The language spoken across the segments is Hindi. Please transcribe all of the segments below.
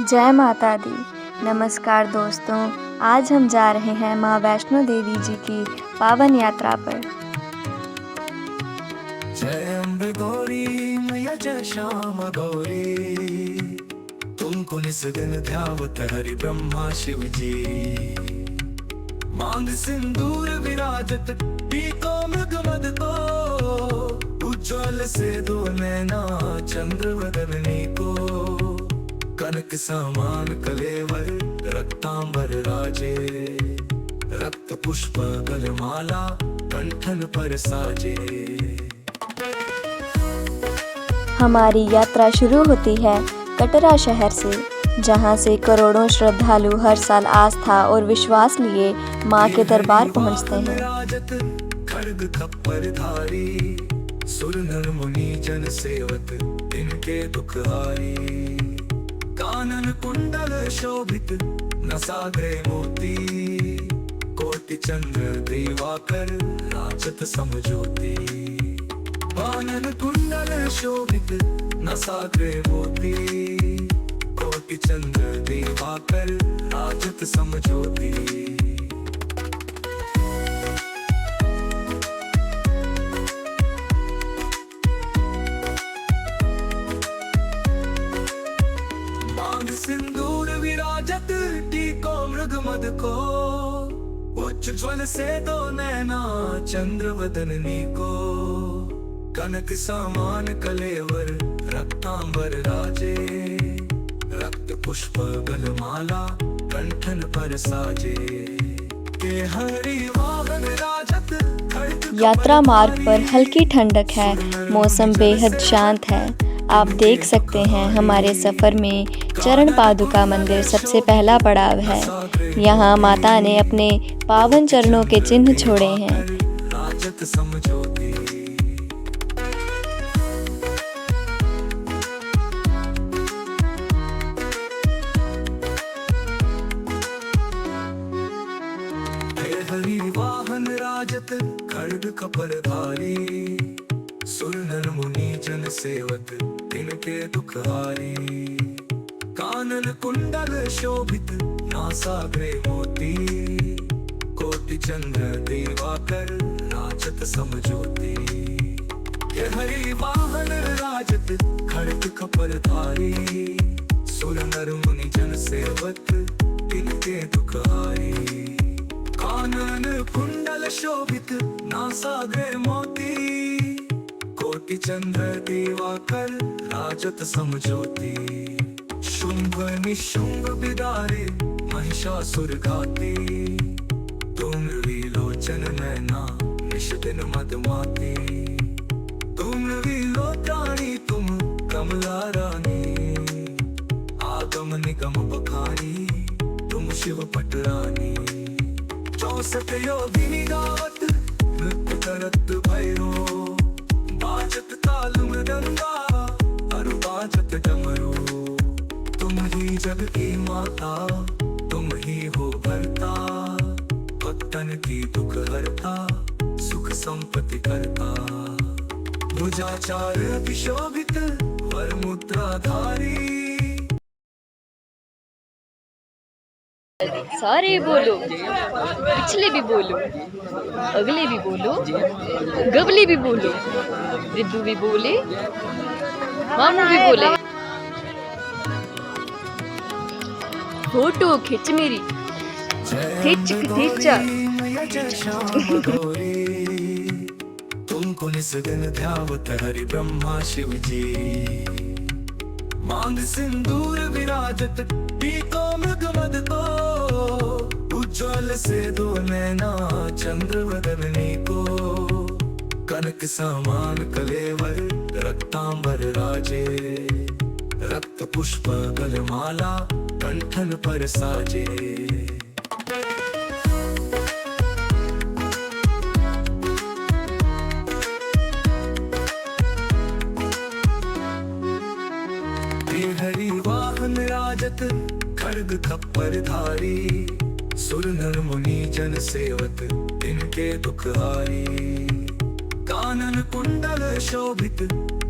जय माता दी। नमस्कार दोस्तों, आज हम जा रहे हैं माँ वैष्णो देवी जी की पावन यात्रा पर। जय अम्बे गौरी मैया जय श्याम गौरी, तुमको निस दिन ध्यावत हरि ब्रह्मा शिव जी। मांग सिंदूर विराजत पीतो मृग मद को, उज्ज्वल से दो नैना चंद्र वदनी को। कनक समान कलेवर रक्तांबर राजे, रक्त पुष्प गलमाला कंठन पर साजे। हमारी यात्रा शुरू होती है कटरा शहर से, जहां से करोड़ों श्रद्धालु हर साल आस्था और विश्वास लिए मां के दरबार पहुंचते हैं। खड्ग खप्पर धारी, सुर नर मुनि जन सेवक इनके दुखहारी। कानन कुंडल शोभित नसाग्रे मोती, कोटि चंद्र दिवाकर राजत समज्योति। कानन कुंडल शोभित नसाग्रे मोती, कोटि चंद्र दिवाकर राजत समज्योति। सिंदूर विराजत टीको मृग मद को, उज्ज्वल से दो नैना चंद्र वदनी को। कनक समान कलेवर रक्तांबर राजे, रक्त पुष्प गलमाला कंठन पर साजे। के हरि वाहन राजत। यात्रा मार्ग पर हल्की ठंडक है, मौसम बेहद शांत है। आप देख सकते हैं हमारे सफ़र में चरण पादुका मंदिर सबसे पहला पड़ाव है। यहाँ माता ने अपने पावन चरणों के चिन्ह छोड़े हैं। हरि वाहन राजत खड्ग कपर धारी, सुर नर मुनि जन सेवक इनके दुखहारी। कानन कुंडल शोभित नासाग्रे मोती, कोटि चंद्र दिवाकर राजत समज्योति। ये हरि वाहन राजत खड्ग कपर धारी, सुर नर मुनि जन सेवक इनके दुखहारी। कानन कुंडल शोभित नासाग्रे मोती, कोटि चंद्र दिवाकर राजत समज्योति। शुंभ निशुंभ बिदारे महिषासुर घाती, तुम विलोचन नैना निश दिन मदमाती। तुम विलोचनी तुम कमला रानी, आगम निगम बखानी तुम शिव पटरानी। 64 योगिनी गावत नृत्य करत भैरो, बाजत ताल मृदंगा अरु बाजत डमरू। तुम ही जग की माता, तुम ही हो भरता, भक्तन की दुख हरता, सुख संपत्ति करता। भुजाचार विशोभित वर मुद्राधारी। सारे बोलो, पिछले भी बोलो, अगले भी बोलो, गबले भी बोलो, रिद्धू भी बोले, मामू भी बोले। फोटो खिंच मेरी, खिंच खिंचा। तुमको निस दिन ध्यावत हरि ब्रह्मा शिव जी। मांग सिंदूर विराजत पीतो मृग मद को, उज्ज्वल से दो नैना चंद्र वदनी को। कनक समान कलेवर रक्तांबर राजे, रक्त पुष्प गलमाला कंठन पर साजे। हरि वाहन राजत खड्ग खप्पर धारी, सुर नर मुनि जन सेवक इनके दुखहारी। कानन कुंडल शोभित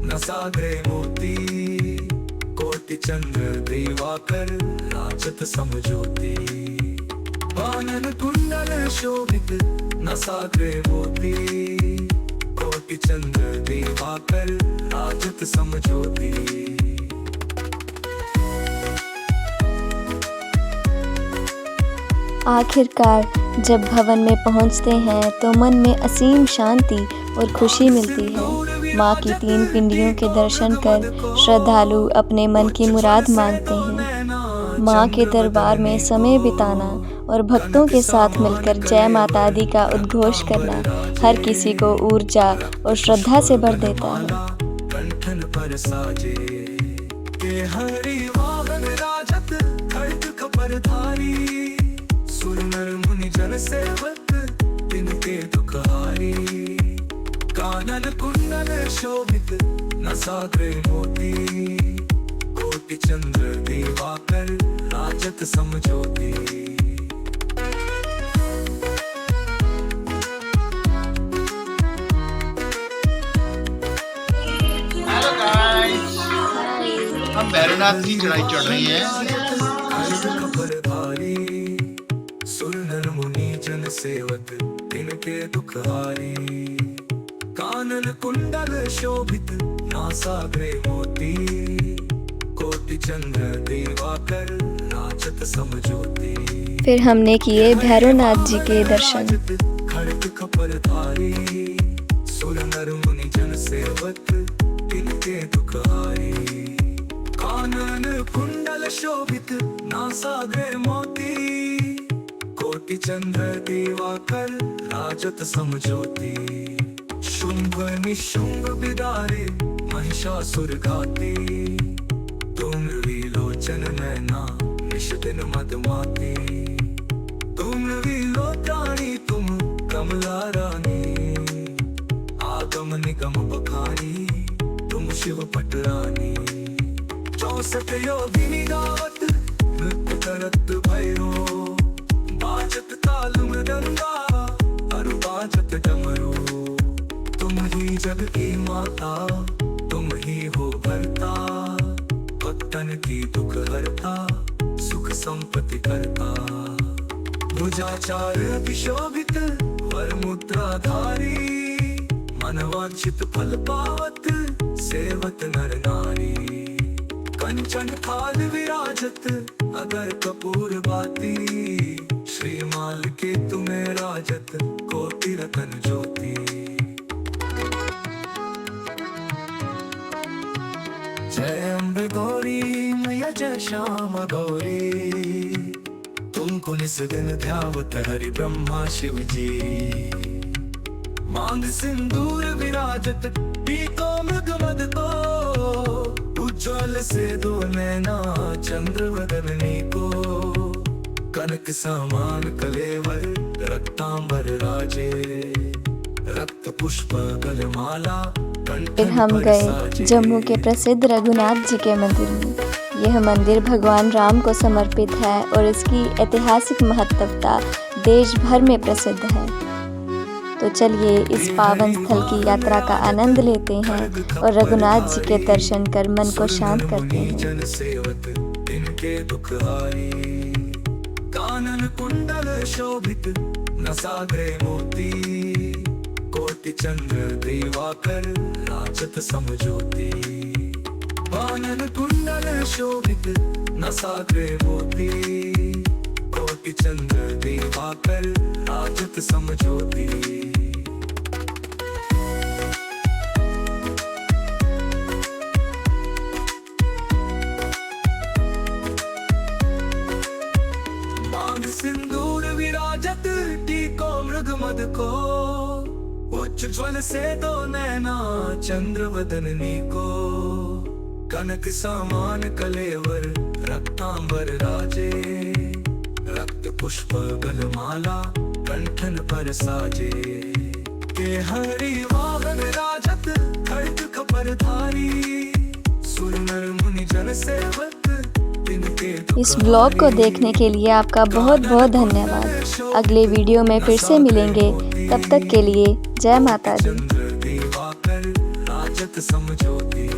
नसाग्रे मोती, कोटि चंद्र दिवाकर राजत समज्योति कानन कुंडल शोभित नासाग्रे मोती कोटि चंद्र दिवाकर राजत समज्योति आखिरकार जब भवन में पहुंचते हैं तो मन में असीम शांति और खुशी मिलती है। माँ की 3 पिंडियों के दर्शन कर श्रद्धालु अपने मन की मुराद मांगते हैं। माँ के दरबार में समय बिताना और भक्तों के साथ मिलकर जय माता दी का उद्घोष करना हर किसी को ऊर्जा और श्रद्धा से भर देता है। कंठन पर साजे के हरि वाहन राजत खड्ग कपरधारी सुर नर मुनि जन सेवक तिनके दुखहारी कानन कुंडल शोभित नासाग्रे मोती कोटि चंद्र दिवाकर राजत समज्योति हेलो गाइस, हम भैरवनाथ की चढ़ाई चढ़ रही है। सुर नर मुनि जन सेवक तिनके दुखहारी कानन कुंडल शोभित नासाग्रे मोती कोटि चंद्र दिवाकर राजत समज्योति। फिर हमने किए भैरवनाथ जी के दर्शन। खड्ग कपरधारी सुर नर मुनि जन सेवक तिनके दुखहारी कानन कुंडल शोभित नासाग्रे मोती कोटि चंद्र दिवाकर राजत समज्योति शुंभ निशुंभ बिदारे महिषासुर घाती तुम विलोचन नैना निश दिन मदमाती तुम विलोकानी तुम कमला रानी आगम निगम बखानी तुम शिव पटरानी 64 योगिनी गावत नृत्य करत भैरो बाजत ताल मृदंगा अरु बाजत डमरू तुम ही जग की माता तुम ही हो भरता भक्तन की दुख हरता सुख संपत्ति करता भुजाचार विशोभित वर मुद्राधारी मनवांछित फल पावत सेवत नर नारी कंचन थाल विराजत अगर कपूर बाती श्रीमाल के तुम्हें राजत कोटि रतन ज्योति जय अम्बे गौरी मैया जय श्याम गौरी तुमको निस दिन ध्यावत हरि ब्रह्मा शिव जी मांग सिंदूर विराजत पीको मृग मद को उज्ज्वल से दो नैना चंद्र वदनी को कनक समान कलेवर रक्तांबर राजे रक्त पुष्प गलमाला फिर हम गए जम्मू के प्रसिद्ध रघुनाथ जी के मंदिर में। यह मंदिर भगवान राम को समर्पित है और इसकी ऐतिहासिक महत्वता देश भर में प्रसिद्ध है। तो चलिए इस पावन स्थल की यात्रा का आनंद लेते हैं और रघुनाथ जी के दर्शन कर मन को शांत करते हैं। जन सेवक तिनके दुखहारी कानन कुंडल शोभित नासाग्रे मोती कोटि चंद्र दिवाकर राजत समज्योति कानन कुंडल शोभित नासाग्रे मोती कोटि चंद्र दिवाकर राजत समज्योति सिंदूर विराजत टीको मृग मद को उज्ज्वल से दो नैना चंद्र वदनी को कनक समान कलेवर रक्तांबर राजे रक्त पुष्प गलमाला कंठन पर साजे के हरि वाहन राजत खड्ग कपरधारी सुर नर मुनि जन सेवक इस ब्लॉग को देखने के लिए आपका बहुत बहुत धन्यवाद। अगले वीडियो में फिर से मिलेंगे, तब तक के लिए जय माता दी। चंद्र दिवाकर राजत समज्योति।